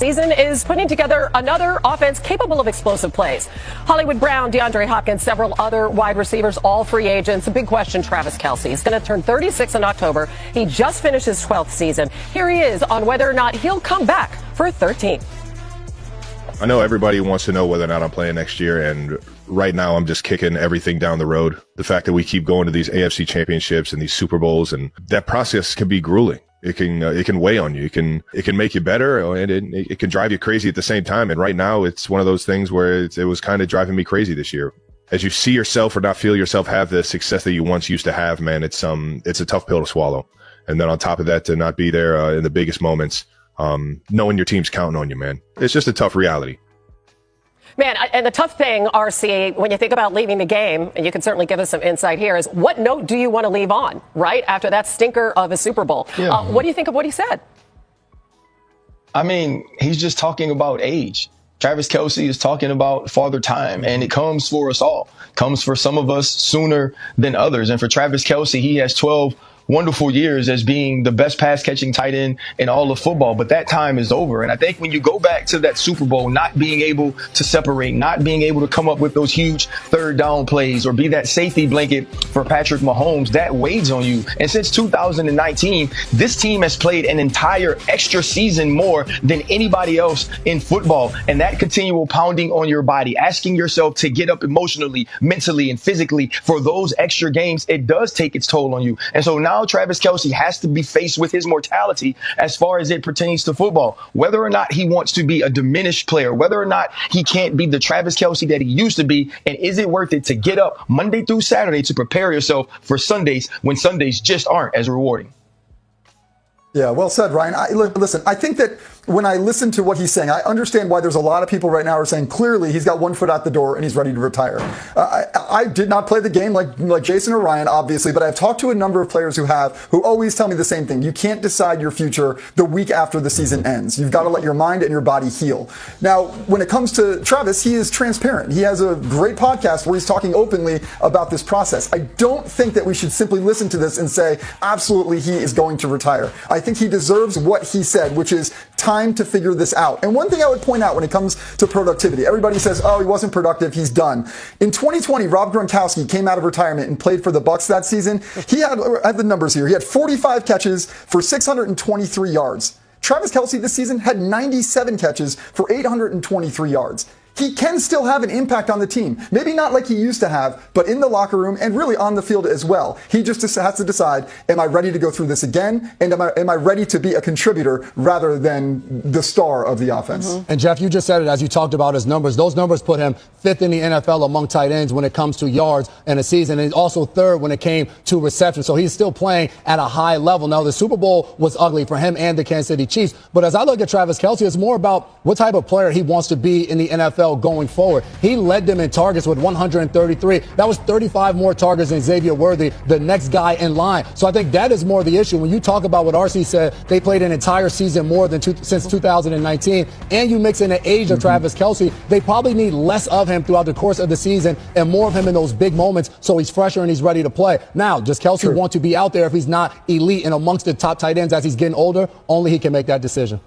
Season is putting together another offense capable of explosive plays. Hollywood Brown, DeAndre Hopkins, several other wide receivers, all free agents. A big question, Travis Kelce. He's going to turn 36 in October. He just finished his 12th season. Here he is on whether or not he'll come back for a 13th. I know everybody wants to know whether or not I'm playing next year, and right now I'm just kicking everything down the road. The fact that we keep going to these AFC championships and these Super Bowls, and that process can be grueling. It can weigh on you. It can make you better, and it can drive you crazy at the same time. And right now, it's one of those things where it was kind of driving me crazy this year. As you see yourself or not feel yourself have the success that you once used to have, man, it's a tough pill to swallow. And then on top of that, to not be there in the biggest moments, knowing your team's counting on you, man, it's just a tough reality. Man, and the tough thing, RC, when you think about leaving the game, and you can certainly give us some insight here, is what note do you want to leave on, right, after that stinker of a Super Bowl? Yeah. What do you think of what he said? I mean, he's just talking about age. Travis Kelce is talking about father time, and it comes for us all. Comes for some of us sooner than others. And for Travis Kelce, he has 12 wonderful years as being the best pass catching tight end in all of football. But that time is over. And I think when you go back to that Super Bowl, not being able to separate, not being able to come up with those huge third down plays or be that safety blanket for Patrick Mahomes, that weighs on you. And since 2019, this team has played an entire extra season more than anybody else in football. And that continual pounding on your body, asking yourself to get up emotionally, mentally, and physically for those extra games, it does take its toll on you. And so now Travis Kelce has to be faced with his mortality as far as it pertains to football. Whether or not he wants to be a diminished player, whether or not he can't be the Travis Kelce that he used to be, and is it worth it to get up Monday through Saturday to prepare yourself for Sundays when Sundays just aren't as rewarding? Yeah, well said, Ryan. Listen, I think that when I listen to what he's saying, I understand why there's a lot of people right now who are saying clearly he's got one foot out the door and he's ready to retire. I did not play the game like Jason or Ryan, obviously, but I've talked to a number of players who always tell me the same thing. You can't decide your future the week after the season ends. You've got to let your mind and your body heal. Now, when it comes to Travis, he is transparent. He has a great podcast where he's talking openly about this process. I don't think that we should simply listen to this and say, absolutely, he is going to retire. I think he deserves what he said, which is time to figure this out. And one thing I would point out when it comes to productivity, everybody says, oh, he wasn't productive, he's done. In 2020, Rob Gronkowski came out of retirement and played for the Bucs that season. I have the numbers here. He had 45 catches for 623 yards. Travis Kelce this season had 97 catches for 823 yards. He can still have an impact on the team. Maybe not like he used to have, but in the locker room and really on the field as well. He just has to decide, am I ready to go through this again? And am I ready to be a contributor rather than the star of the offense? Mm-hmm. And Jeff, you just said it as you talked about his numbers. Those numbers put him fifth in the NFL among tight ends when it comes to yards in a season, and also third when it came to reception. So he's still playing at a high level. Now, the Super Bowl was ugly for him and the Kansas City Chiefs. But as I look at Travis Kelce, it's more about what type of player he wants to be in the NFL going forward. He led them in targets with 133. That was 35 more targets than Xavier Worthy, the next guy in line. So I think that is more the issue. When you talk about what RC said, they played an entire season more than since 2019, and you mix in the age of Travis Kelce, they probably need less of him throughout the course of the season and more of him in those big moments so he's fresher and he's ready to play. Now, does Kelce want to be out there if he's not elite and amongst the top tight ends as he's getting older? Only he can make that decision.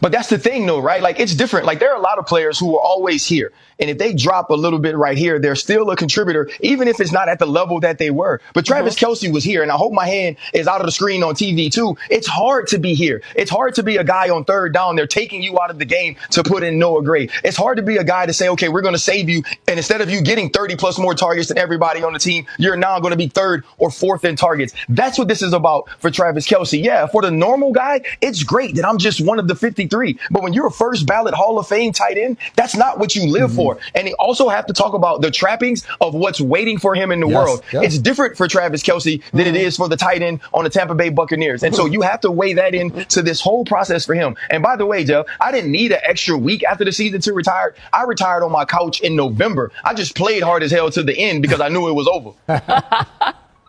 But that's the thing, though, right? Like, it's different. Like, there are a lot of players who are always here. And if they drop a little bit right here, they're still a contributor, even if it's not at the level that they were. But Travis Kelce was here, and I hope my hand is out of the screen on TV, too. It's hard to be here. It's hard to be a guy on third down. They're taking you out of the game to put in Noah Gray. It's hard to be a guy to say, okay, we're going to save you. And instead of you getting 30-plus more targets than everybody on the team, you're now going to be third or fourth in targets. That's what this is about for Travis Kelce. Yeah, for the normal guy, it's great that I'm just one of the 53. But when you're a first ballot Hall of Fame tight end, that's not what you live for. And they also have to talk about the trappings of what's waiting for him in the world. It's different for Travis Kelce than it is for the tight end on the Tampa Bay Buccaneers. And so you have to weigh that into this whole process for him. And by the way, Jeff, I didn't need an extra week after the season to retire. I retired on my couch in November. I just played hard as hell to the end because I knew it was over.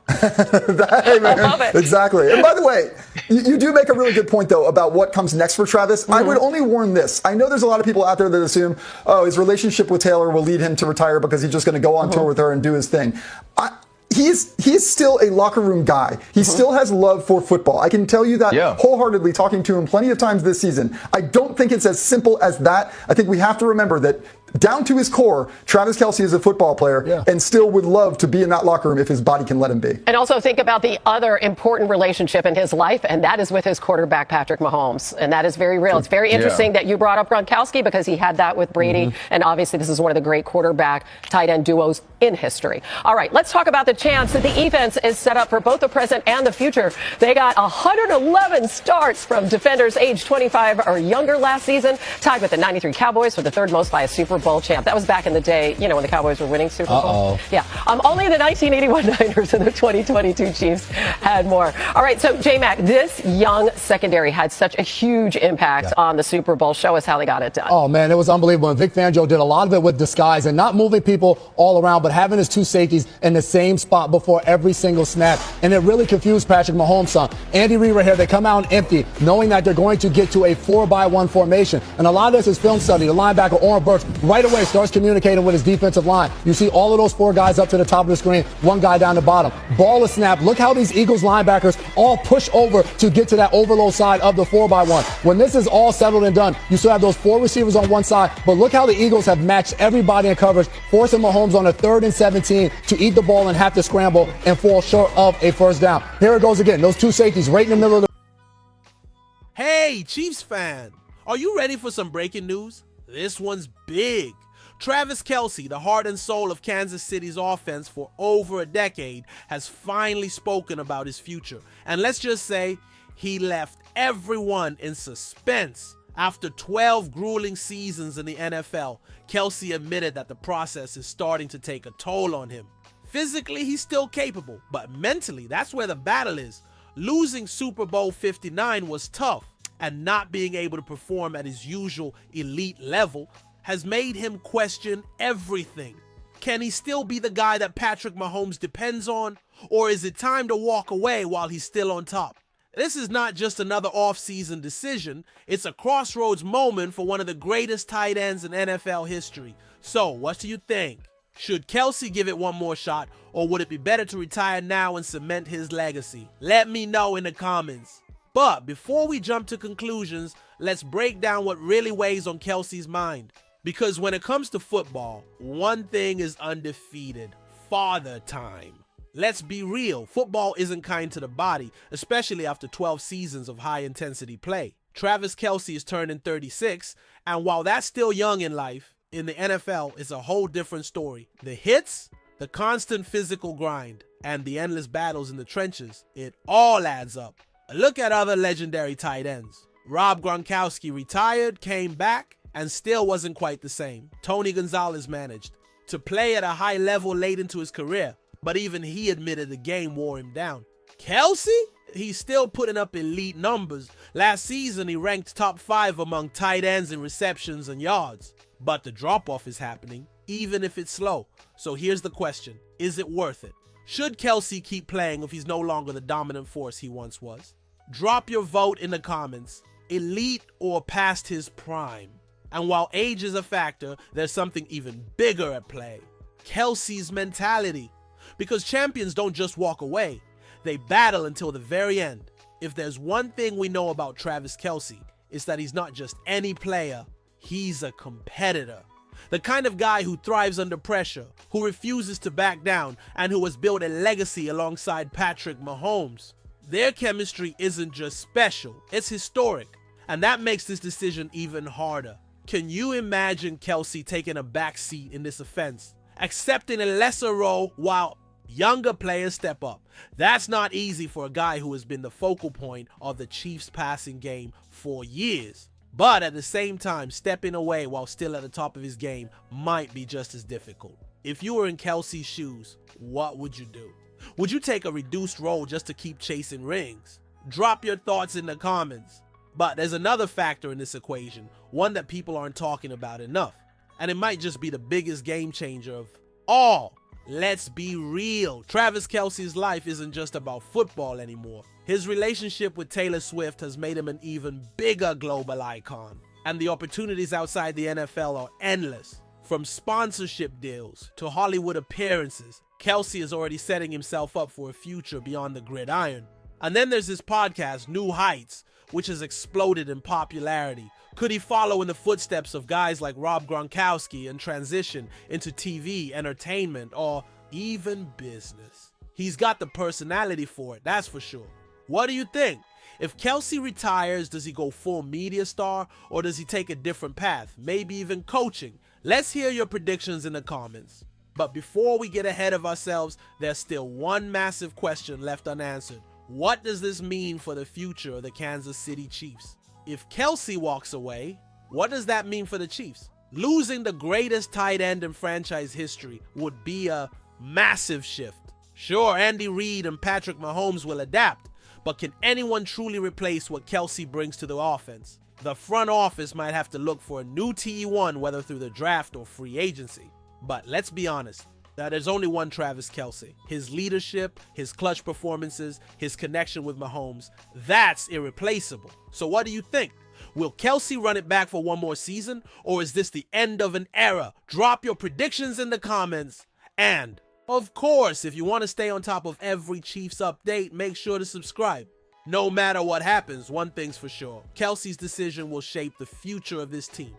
Hey, man. I love it. Exactly. And by the way, you do make a really good point, though, about what comes next for Travis. I would only warn this. I know there's a lot of people out there that assume, oh, his relationship with Taylor will lead him to retire because he's just going to go on tour with her and do his thing. he's still a locker room guy. He still has love for football. I can tell you that wholeheartedly, talking to him plenty of times this season. I don't think it's as simple as that. I think we have to remember that down to his core, Travis Kelce is a football player and still would love to be in that locker room if his body can let him be. And also think about the other important relationship in his life, and that is with his quarterback, Patrick Mahomes. And that is very real. It's very interesting that you brought up Gronkowski because he had that with Brady. And obviously this is one of the great quarterback tight end duos in history. All right, let's talk about the chance that the defense is set up for both the present and the future. They got 111 starts from defenders age 25 or younger last season, tied with the 93 Cowboys for the third most by a Super Bowl champ. That was back in the day, you know, when the Cowboys were winning Super Bowl. Yeah. Only the 1981 Niners and the 2022 Chiefs had more. All right, so J-Mac, this young secondary had such a huge impact on the Super Bowl. Show us how they got it done. Oh, man, it was unbelievable. And Vic Fangio did a lot of it with disguise and not moving people all around, but having his two safeties in the same spot before every single snap. And it really confused Patrick Mahomes' son. Andy Reid right here, they come out empty, knowing that they're going to get to a 4-by-1 formation. And a lot of this is film study. The linebacker, Oren Burks, right away starts communicating with his defensive line. You see all of those four guys up to the top of the screen, one guy down the bottom. Ball is snapped. Look how these Eagles linebackers all push over to get to that overload side of the 4-by-1. When this is all settled and done, you still have those four receivers on one side, but look how the Eagles have matched everybody in coverage, forcing Mahomes on a 3rd and 17 to eat the ball and have to scramble and fall short of a first down. Here it goes again. Those two safeties right in the middle of the... Hey, Chiefs fan, are you ready for some breaking news? This one's big. Travis Kelce, the heart and soul of Kansas City's offense for over a decade, has finally spoken about his future. And let's just say he left everyone in suspense. After 12 grueling seasons in the NFL, Kelce admitted that the process is starting to take a toll on him. Physically, he's still capable, but mentally, that's where the battle is. Losing Super Bowl 59 was tough, and not being able to perform at his usual elite level has made him question everything. Can he still be the guy that Patrick Mahomes depends on? Or is it time to walk away while he's still on top? This is not just another offseason decision. It's a crossroads moment for one of the greatest tight ends in NFL history. So, what do you think? Should Kelce give it one more shot, or would it be better to retire now and cement his legacy? Let me know in the comments. But before we jump to conclusions, let's break down what really weighs on Kelce's mind. Because when it comes to football, one thing is undefeated: father time. Let's be real, football isn't kind to the body, especially after 12 seasons of high-intensity play. Travis Kelce is turning 36, and while that's still young in life, in the NFL it's a whole different story. The hits, the constant physical grind, and the endless battles in the trenches, it all adds up. Look at other legendary tight ends. Rob Gronkowski retired, came back, and still wasn't quite the same. Tony Gonzalez managed to play at a high level late into his career, but even he admitted the game wore him down. Kelce? He's still putting up elite numbers. Last season, he ranked top 5 among tight ends in receptions and yards. But the drop-off is happening, even if it's slow. So here's the question: is it worth it? Should Kelce keep playing if he's no longer the dominant force he once was? Drop your vote in the comments. Elite or past his prime? And while age is a factor, there's something even bigger at play: Kelce's mentality. Because champions don't just walk away, they battle until the very end. If there's one thing we know about Travis Kelce, it's that he's not just any player, he's a competitor. The kind of guy who thrives under pressure, who refuses to back down, and who has built a legacy alongside Patrick Mahomes. Their chemistry isn't just special, it's historic. And that makes this decision even harder. Can you imagine Kelce taking a back seat in this offense, accepting a lesser role while younger players step up? That's not easy for a guy who has been the focal point of the Chiefs' passing game for years. But at the same time, stepping away while still at the top of his game might be just as difficult. If you were in Kelce's shoes, what would you do? Would you take a reduced role just to keep chasing rings? Drop your thoughts in the comments. But there's another factor in this equation, one that people aren't talking about enough. And it might just be the biggest game changer of all. Let's be real. Travis Kelce's life isn't just about football anymore. His relationship with Taylor Swift has made him an even bigger global icon. And the opportunities outside the NFL are endless. From sponsorship deals to Hollywood appearances, Kelsey is already setting himself up for a future beyond the gridiron. And then there's his podcast, New Heights, which has exploded in popularity. Could he follow in the footsteps of guys like Rob Gronkowski and transition into TV, entertainment, or even business? He's got the personality for it, that's for sure. What do you think? If Kelsey retires, does he go full media star, or does he take a different path, maybe even coaching? Let's hear your predictions in the comments. But before we get ahead of ourselves, there's still one massive question left unanswered. What does this mean for the future of the Kansas City Chiefs? If Kelce walks away, what does that mean for the Chiefs? Losing the greatest tight end in franchise history would be a massive shift. Sure, Andy Reid and Patrick Mahomes will adapt, but can anyone truly replace what Kelce brings to the offense? The front office might have to look for a new TE1, whether through the draft or free agency. But let's be honest, there's only one Travis Kelce. His leadership, his clutch performances, his connection with Mahomes, that's irreplaceable. So what do you think? Will Kelce run it back for one more season, or is this the end of an era? Drop your predictions in the comments. And, of course, if you want to stay on top of every Chiefs update, make sure to subscribe. No matter what happens, one thing's for sure, Kelce's decision will shape the future of this team.